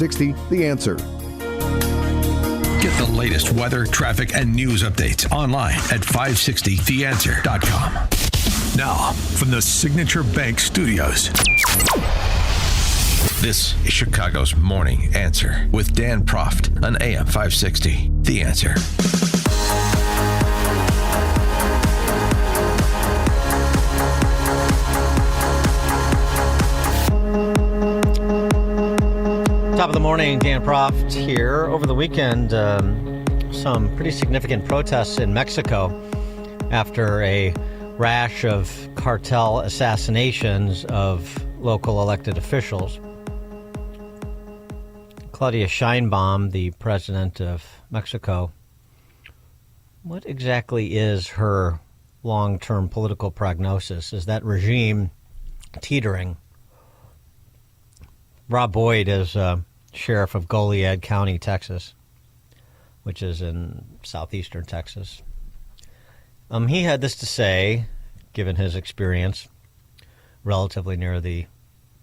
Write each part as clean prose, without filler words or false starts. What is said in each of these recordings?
60, The Answer. Get the latest weather, traffic, and news updates online at 560theanswer.com. Now, from the Signature Bank Studios, this is Chicago's Morning Answer with Dan Proft on AM 560. The Answer. Top of the morning, Dan Proft here. Over the weekend, some pretty significant protests in Mexico after a rash of cartel assassinations of local elected officials. Claudia Sheinbaum, the president of Mexico, what exactly is her long-term political prognosis? Is that regime teetering? Rob Boyd is sheriff of Goliad County, Texas, which is in southeastern Texas. He had this to say, given his experience relatively near the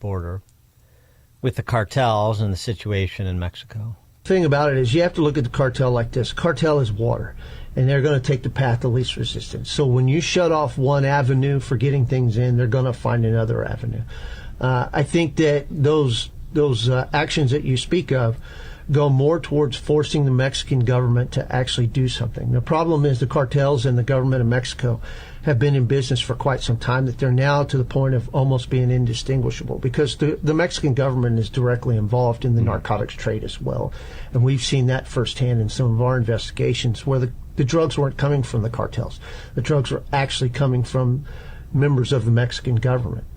border with the cartels and the situation in Mexico. The thing about it is you have to look at the cartel like this. Cartel is water, and they're going to take the path of least resistance. So when you shut off one avenue for getting things in, they're going to find another avenue. I think that those actions that you speak of go more towards forcing the Mexican government to actually do something. The problem is the cartels and the government of Mexico have been in business for quite some time, that they're now to the point of almost being indistinguishable, because the Mexican government is directly involved in the narcotics trade as well. And we've seen that firsthand in some of our investigations where the drugs weren't coming from the cartels. The drugs were actually coming from members of the Mexican government.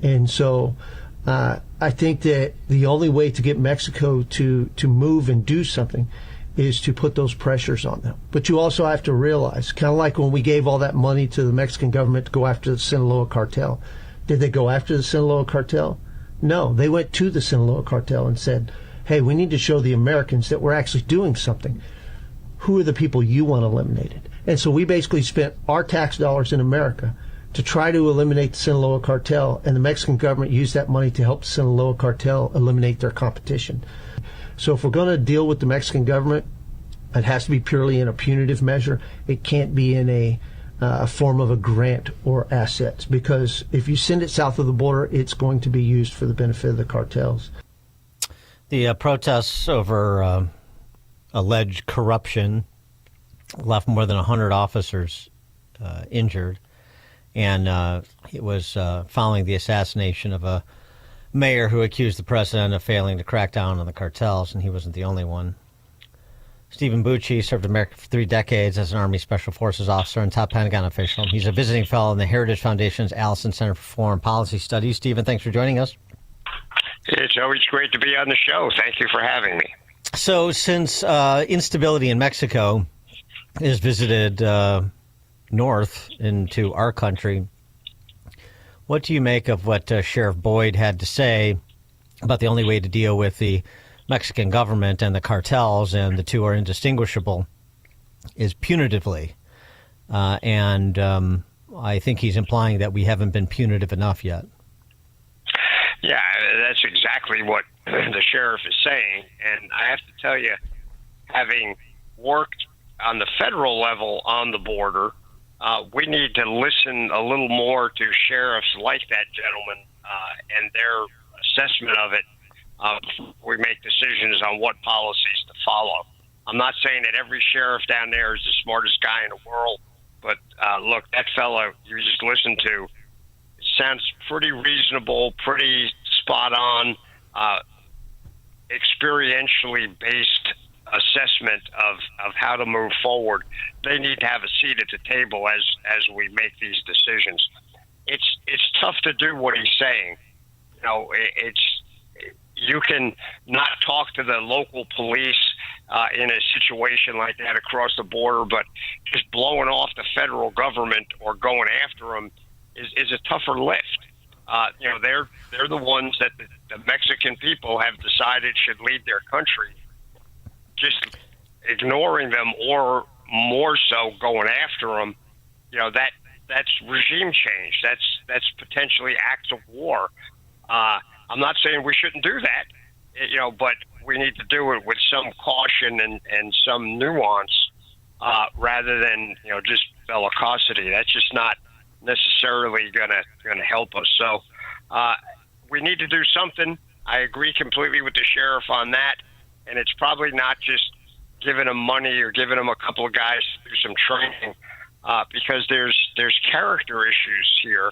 And so I think that the only way to get Mexico to move and do something is to put those pressures on them. But you also have to realize, kind of like when we gave all that money to the Mexican government to go after the Sinaloa cartel, did they go after the Sinaloa cartel? No, they went to the Sinaloa cartel and said, hey, we need to show the Americans that we're actually doing something. Who are the people you want eliminated? And so we basically spent our tax dollars in America to try to eliminate the Sinaloa cartel, and the Mexican government used that money to help the Sinaloa cartel eliminate their competition. So if we're going to deal with the Mexican government, it has to be purely in a punitive measure. It can't be in a form of a grant or assets, because if you send it south of the border, it's going to be used for the benefit of the cartels. The protests over alleged corruption left more than 100 officers injured. And it was following the assassination of a mayor who accused the president of failing to crack down on the cartels, and he wasn't the only one. Stephen Bucci served America for 3 decades as an Army Special Forces officer and top Pentagon official. He's a visiting fellow in the Heritage Foundation's Allison Center for Foreign Policy Studies. Stephen, thanks for joining us. It's always great to be on the show. Thank you for having me. So since instability in Mexico is visited north into our country, what do you make of what Sheriff Boyd had to say about the only way to deal with the Mexican government and the cartels, and the two are indistinguishable, is punitively? And I think he's implying that we haven't been punitive enough yet. Yeah, that's exactly what the sheriff is saying. And I have to tell you, having worked on the federal level on the border, we need to listen a little more to sheriffs like that gentleman and their assessment of it before we make decisions on what policies to follow. I'm not saying that every sheriff down there is the smartest guy in the world, but look, that fellow you just listened to sounds pretty reasonable, pretty spot on, experientially based assessment of how to move forward. They need to have a seat at the table as we make these decisions. It's tough to do what he's saying. You know, you can not talk to the local police in a situation like that across the border, but just blowing off the federal government or going after them is a tougher lift. You know, they're the ones that the Mexican people have decided should lead their country. Just ignoring them, or more so going after them, you know, that's regime change. That's potentially acts of war. I'm not saying we shouldn't do that, you know, but we need to do it with some caution and some nuance rather than just bellicosity. That's just not necessarily gonna help us. So we need to do something. I agree completely with the sheriff on that, and it's probably not just giving them money or giving them a couple of guys to do some training, because there's character issues here,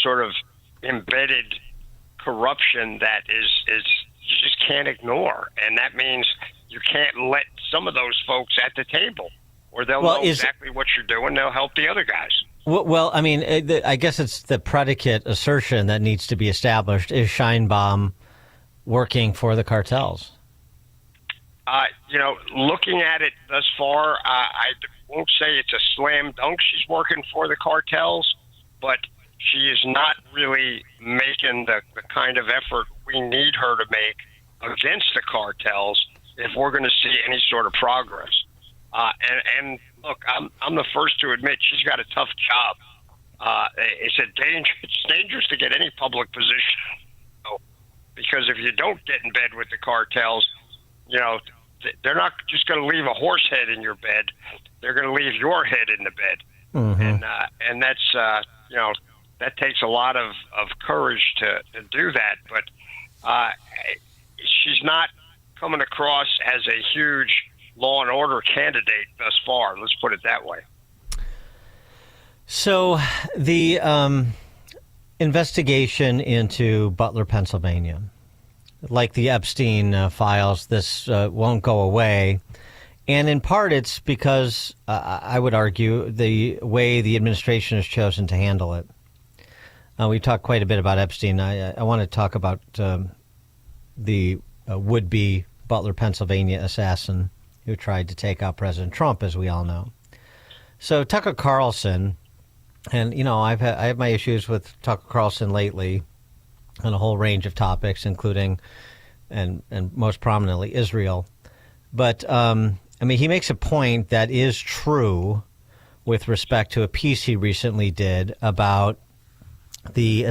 sort of embedded corruption that is you just can't ignore, and that means you can't let some of those folks at the table, or they'll know exactly what you're doing. They'll help the other guys. Well, I mean, I guess it's the predicate assertion that needs to be established. Is Scheinbaum working for the cartels? Looking at it thus far, I won't say it's a slam dunk she's working for the cartels, but she is not really making the kind of effort we need her to make against the cartels if we're going to see any sort of progress. And look, I'm the first to admit she's got a tough job. It's dangerous to get any public position, because if you don't get in bed with the cartels, they're not just going to leave a horse head in your bed. They're going to leave your head in the bed. Mm-hmm. And that's, that takes a lot of courage to do that. But she's not coming across as a huge law and order candidate thus far. Let's put it that way. So the investigation into Butler, Pennsylvania, like the Epstein files, this won't go away. And in part, it's because, I would argue, the way the administration has chosen to handle it. We talked quite a bit about Epstein. I want to talk about the would-be Butler, Pennsylvania assassin who tried to take out President Trump, as we all know. So Tucker Carlson, and, I have my issues with Tucker Carlson lately on a whole range of topics, including and most prominently Israel. But, he makes a point that is true with respect to a piece he recently did about the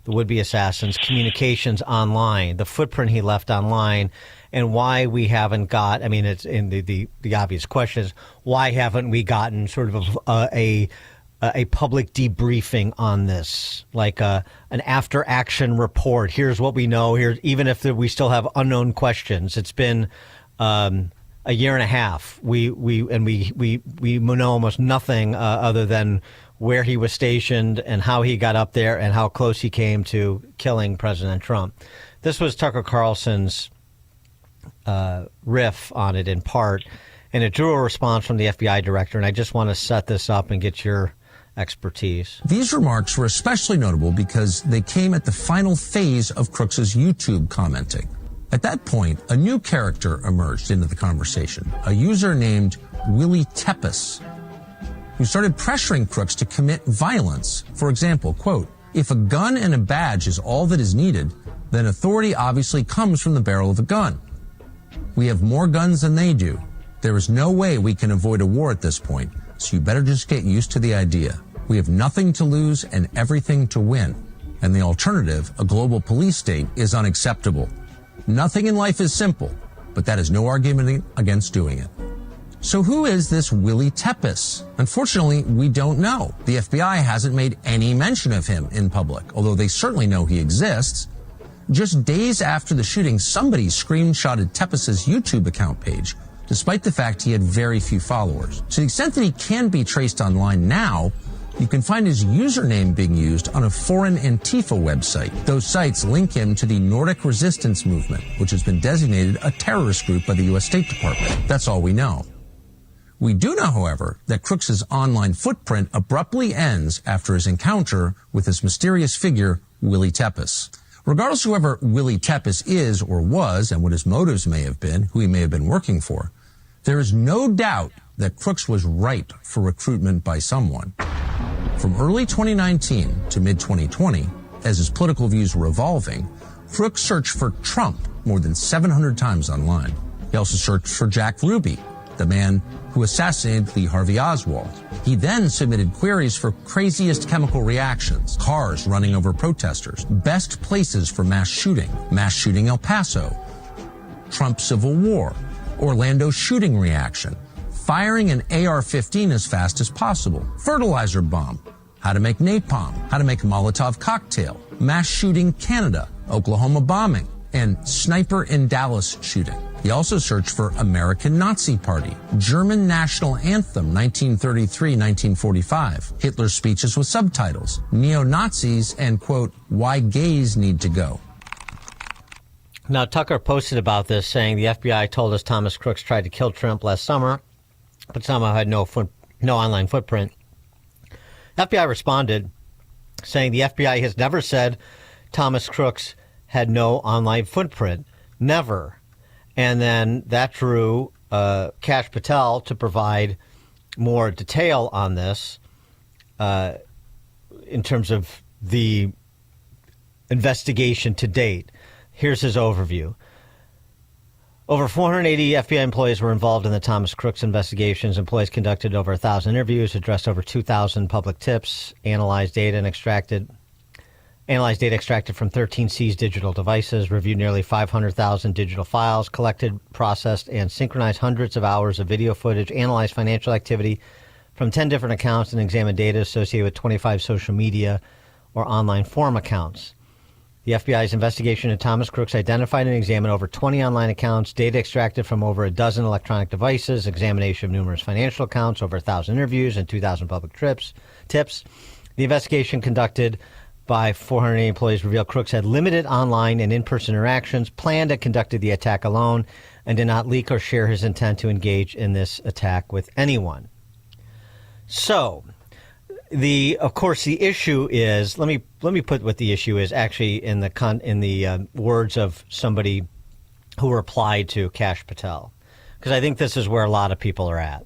would-be assassin's communications online, the footprint he left online, and why we haven't got, it's in the obvious question is, why haven't we gotten sort of a public debriefing on this, like an after-action report? Here's what we know. Here, even if we still have unknown questions. It's been a year and a half. We know almost nothing other than where he was stationed and how he got up there and how close he came to killing President Trump. This was Tucker Carlson's riff on it in part, and it drew a response from the FBI director, and I just want to set this up and get your expertise. These remarks were especially notable because they came at the final phase of Crooks's YouTube commenting. At that point, a new character emerged into the conversation, a user named Willie Tepes, who started pressuring Crooks to commit violence. For example, quote, "If a gun and a badge is all that is needed, then authority obviously comes from the barrel of a gun. We have more guns than they do. There is no way we can avoid a war at this point, so you better just get used to the idea. We have nothing to lose and everything to win. And the alternative, a global police state, is unacceptable. Nothing in life is simple, but that is no argument against doing it." So who is this Willie Tepes? Unfortunately, we don't know. The FBI hasn't made any mention of him in public, although they certainly know he exists. Just days after the shooting, somebody screenshotted Tepes' YouTube account page, despite the fact he had very few followers. To the extent that he can be traced online now, you can find his username being used on a foreign Antifa website. Those sites link him to the Nordic Resistance Movement, which has been designated a terrorist group by the U.S. State Department. That's all we know. We do know, however, that Crooks' online footprint abruptly ends after his encounter with this mysterious figure, Willie Tepes. Regardless of whoever Willie Tepes is or was and what his motives may have been, who he may have been working for, there is no doubt that Crooks was ripe for recruitment by someone. From early 2019 to mid-2020, as his political views were evolving, Crooks searched for Trump more than 700 times online. He also searched for Jack Ruby, the man who assassinated Lee Harvey Oswald. He then submitted queries for craziest chemical reactions, cars running over protesters, best places for mass shooting El Paso, Trump Civil War, Orlando shooting reaction, firing an AR-15 as fast as possible, fertilizer bomb, how to make napalm, how to make a Molotov cocktail, mass shooting Canada, Oklahoma bombing, and sniper in Dallas shooting. He also searched for American Nazi Party, German national anthem 1933-1945, Hitler's speeches with subtitles, neo-Nazis, and, quote, why gays need to go. Now, Tucker posted about this, saying the FBI told us Thomas Crooks tried to kill Trump last summer, but somehow had no online footprint. FBI responded, saying the FBI has never said Thomas Crooks had no online footprint. Never. And then that drew Kash Patel to provide more detail on this in terms of the investigation to date. Here's his overview. Over 480 FBI employees were involved in the Thomas Crooks investigations. Employees conducted over 1,000 interviews, addressed over 2,000 public tips, analyzed data extracted from 13 seized digital devices, reviewed nearly 500,000 digital files, collected, processed, and synchronized hundreds of hours of video footage, analyzed financial activity from 10 different accounts, and examined data associated with 25 social media or online forum accounts. The FBI's investigation into Thomas Crooks identified and examined over 20 online accounts, data extracted from over a dozen electronic devices, examination of numerous financial accounts, over 1,000 interviews, and 2,000 public tips. The investigation conducted by 480 employees revealed Crooks had limited online and in-person interactions, planned and conducted the attack alone, and did not leak or share his intent to engage in this attack with anyone. So, of course, the issue is. Let me put what the issue is actually in the words of somebody who replied to Kash Patel, because I think this is where a lot of people are at.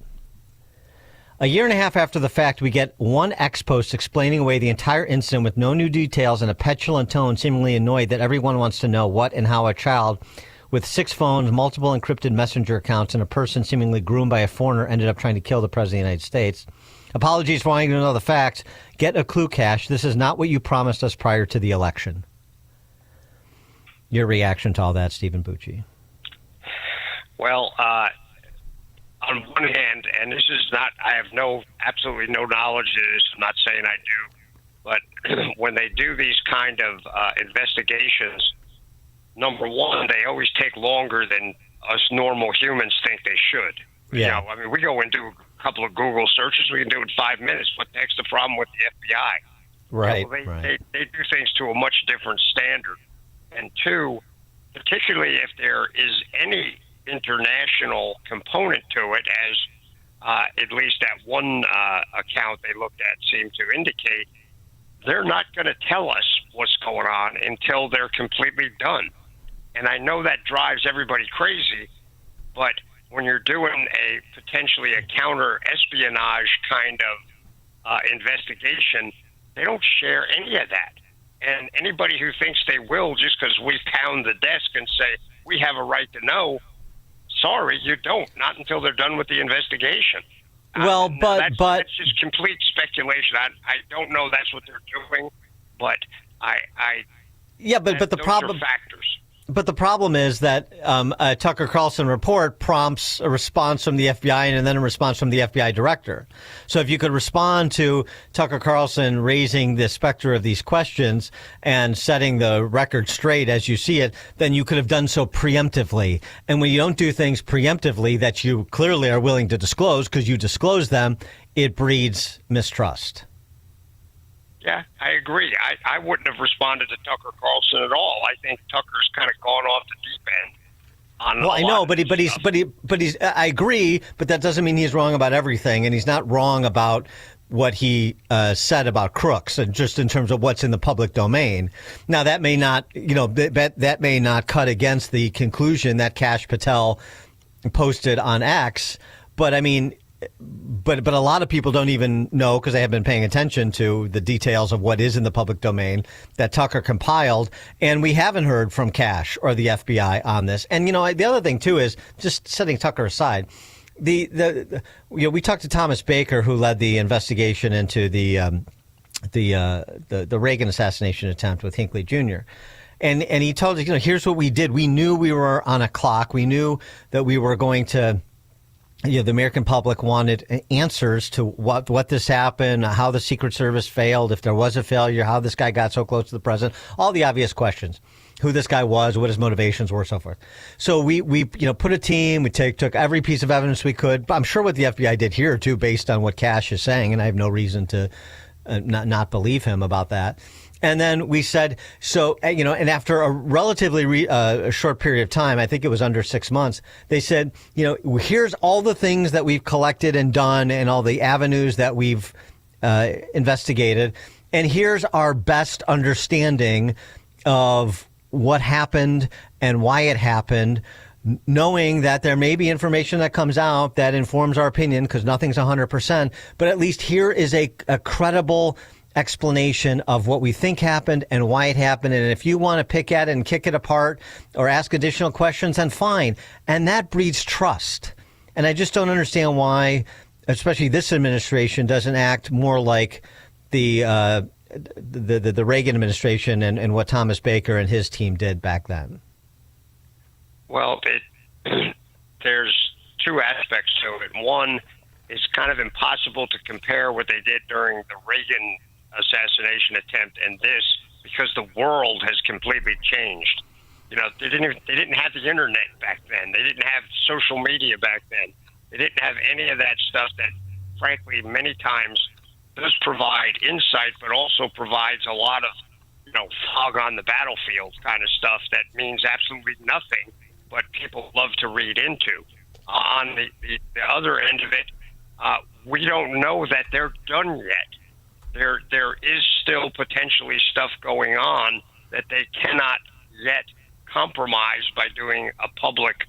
A year and a half after the fact, we get one X post explaining away the entire incident with no new details and a petulant tone, seemingly annoyed that everyone wants to know what and how a child with 6 phones, multiple encrypted messenger accounts, and a person seemingly groomed by a foreigner ended up trying to kill the President of the United States. Apologies for wanting to know the facts. Get a clue, Kash. This is not what you promised us prior to the election. Your reaction to all that, Stephen Bucci? Well, on one hand, and this is not, I have absolutely no knowledge of this, I'm not saying I do, but when they do these kind of investigations, number one, they always take longer than us normal humans think they should. Yeah. You know, I mean, we go and do a couple of Google searches, we can do it in 5 minutes. What the heck's the problem with the FBI? Right, you know, right. They do things to a much different standard. And two, particularly if there is any international component to it, as at least that one account they looked at seemed to indicate, they're not going to tell us what's going on until they're completely done. And I know that drives everybody crazy, but when you're doing potentially a counter-espionage kind of investigation, they don't share any of that. And anybody who thinks they will just because we pound the desk and say, we have a right to know, sorry, you don't. Not until they're done with the investigation. Well, that's just complete speculation. I don't know that's what they're doing, but but the problem factors. But the problem is that a Tucker Carlson report prompts a response from the FBI and then a response from the FBI director. So if you could respond to Tucker Carlson raising the specter of these questions and setting the record straight as you see it, then you could have done so preemptively. And when you don't do things preemptively that you clearly are willing to disclose because you disclose them, it breeds mistrust. Yeah, I agree. I wouldn't have responded to Tucker Carlson at all. I think Tucker's kind of gone off the deep end. I I agree, but that doesn't mean he's wrong about everything, and he's not wrong about what he said about Crooks, and just in terms of what's in the public domain. Now, that may not, that may not cut against the conclusion that Kash Patel posted on X, but I mean. But a lot of people don't even know, because they haven't been paying attention to the details of what is in the public domain that Tucker compiled. And we haven't heard from Kash or the FBI on this. And, the other thing, too, is just setting Tucker aside. we talked to Thomas Baker, who led the investigation into the Reagan assassination attempt with Hinckley Jr. And he told us, here's what we did. We knew we were on a clock. We knew that we were going to, the American public wanted answers to what this happened, how the Secret Service failed, if there was a failure, how this guy got so close to the president, all the obvious questions, who this guy was, what his motivations were, so forth. So we put a team, we took every piece of evidence we could. I'm sure what the FBI did here too, based on what Cash is saying, and I have no reason to not believe him about that. And then we said, and after a relatively a short period of time, I think it was under 6 months, they said, here's all the things that we've collected and done and all the avenues that we've investigated. And here's our best understanding of what happened and why it happened, knowing that there may be information that comes out that informs our opinion because nothing's 100%, but at least here is a credible explanation of what we think happened and why it happened. And if you want to pick at it and kick it apart or ask additional questions, then fine. And that breeds trust. And I just don't understand why, especially this administration, doesn't act more like the Reagan administration and what Thomas Baker and his team did back then. Well, there's two aspects to it. One, it's kind of impossible to compare what they did during the Reagan assassination attempt and this, because the world has completely changed. They didn't have the internet back then. They didn't have social media back then. They didn't have any of that stuff that, frankly, many times does provide insight, but also provides a lot of, fog on the battlefield kind of stuff that means absolutely nothing, but people love to read into. On the other end of it, we don't know that they're done yet. There is still potentially stuff going on that they cannot yet compromise by doing a public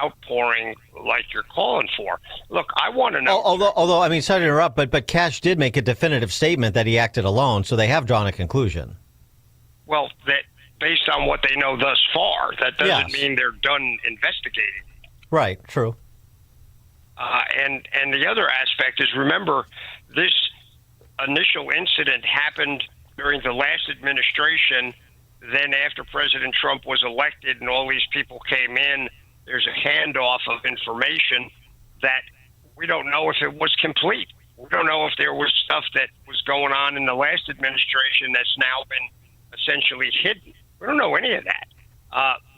outpouring like you're calling for. Look, I want to know. Although, I mean, sorry to interrupt, but Cash did make a definitive statement that he acted alone, so they have drawn a conclusion. Well, that based on what they know thus far, that doesn't mean they're done investigating. Right. True. And the other aspect is, remember, this initial incident happened during the last administration. Then after President Trump was elected and all these people came in, there's a handoff of information that we don't know if it was complete. We don't know if there was stuff that was going on in the last administration that's now been essentially hidden. We don't know any of that.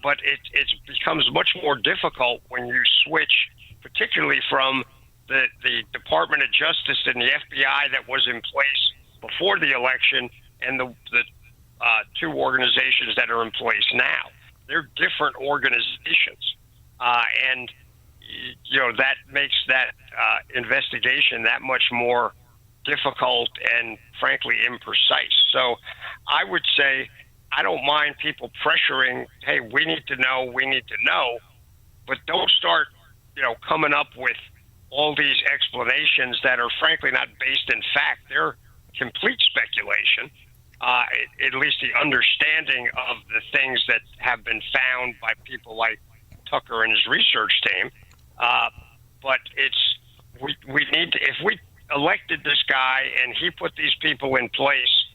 But it becomes much more difficult when you switch, particularly from the Department of Justice and the FBI that was in place before the election and the two organizations that are in place now. They're different organizations. And that makes that investigation that much more difficult and, frankly, imprecise. So I would say I don't mind people pressuring, hey, we need to know, but don't start, coming up with all these explanations that are, frankly, not based in fact. They're complete speculation, at least the understanding of the things that have been found by people like Tucker and his research team. But we need to, if we elected this guy and he put these people in place,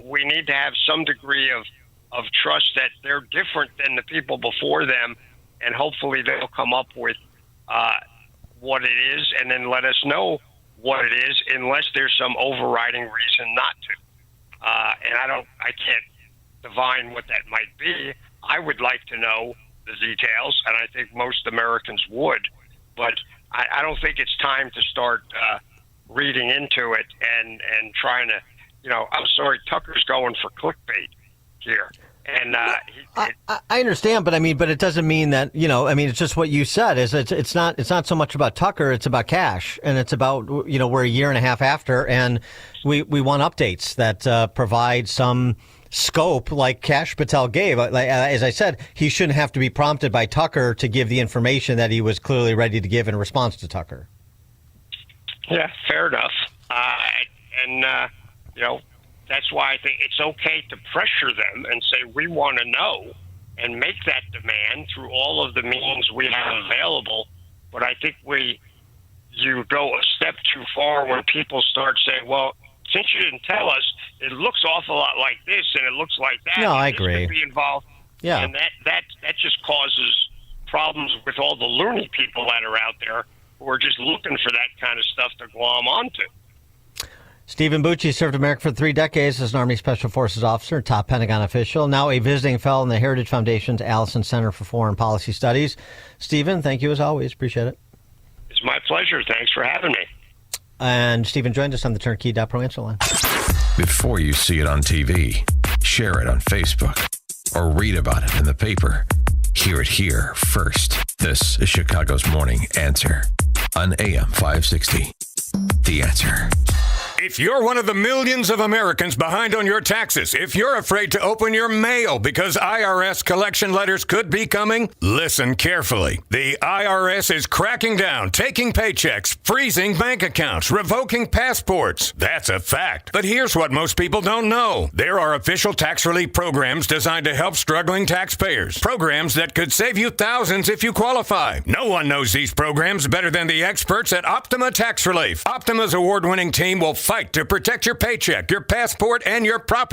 we need to have some degree of trust that they're different than the people before them, and hopefully they'll come up with what it is and then let us know what it is, unless there's some overriding reason not to. And I can't divine what that might be. I would like to know the details, and I think most Americans would, but I don't think it's time to start reading into it and trying to, I'm sorry, Tucker's going for clickbait here. And I understand, but it doesn't mean that, it's just what you said is it's not so much about Tucker, it's about Cash, and it's about, we're a year and a half after, and we want updates that provide some scope like Cash Patel gave. As I said, he shouldn't have to be prompted by Tucker to give the information that he was clearly ready to give in response to Tucker. Yeah, fair enough. That's why I think it's okay to pressure them and say, we want to know, and make that demand through all of the means we have available. But I think we you go a step too far when people start saying, well, since you didn't tell us, it looks awful lot like this and it looks like that. No, I this agree. could be involved. Yeah. And that just causes problems with all the loony people that are out there who are just looking for that kind of stuff to glom onto. Stephen Bucci served America for 3 decades as an Army Special Forces officer and top Pentagon official, now a visiting fellow in the Heritage Foundation's Allison Center for Foreign Policy Studies. Stephen, thank you as always. Appreciate it. It's my pleasure. Thanks for having me. And Stephen joined us on the Turnkey.pro answer line. Before you see it on TV, share it on Facebook, or read about it in the paper. Hear it here first. This is Chicago's Morning Answer on AM 560. The Answer. If you're one of the millions of Americans behind on your taxes, if you're afraid to open your mail because IRS collection letters could be coming, listen carefully. The IRS is cracking down, taking paychecks, freezing bank accounts, revoking passports. That's a fact. But here's what most people don't know. There are official tax relief programs designed to help struggling taxpayers. Programs that could save you thousands if you qualify. No one knows these programs better than the experts at Optima Tax Relief. Optima's award-winning team will fight to protect your paycheck, your passport, and your property.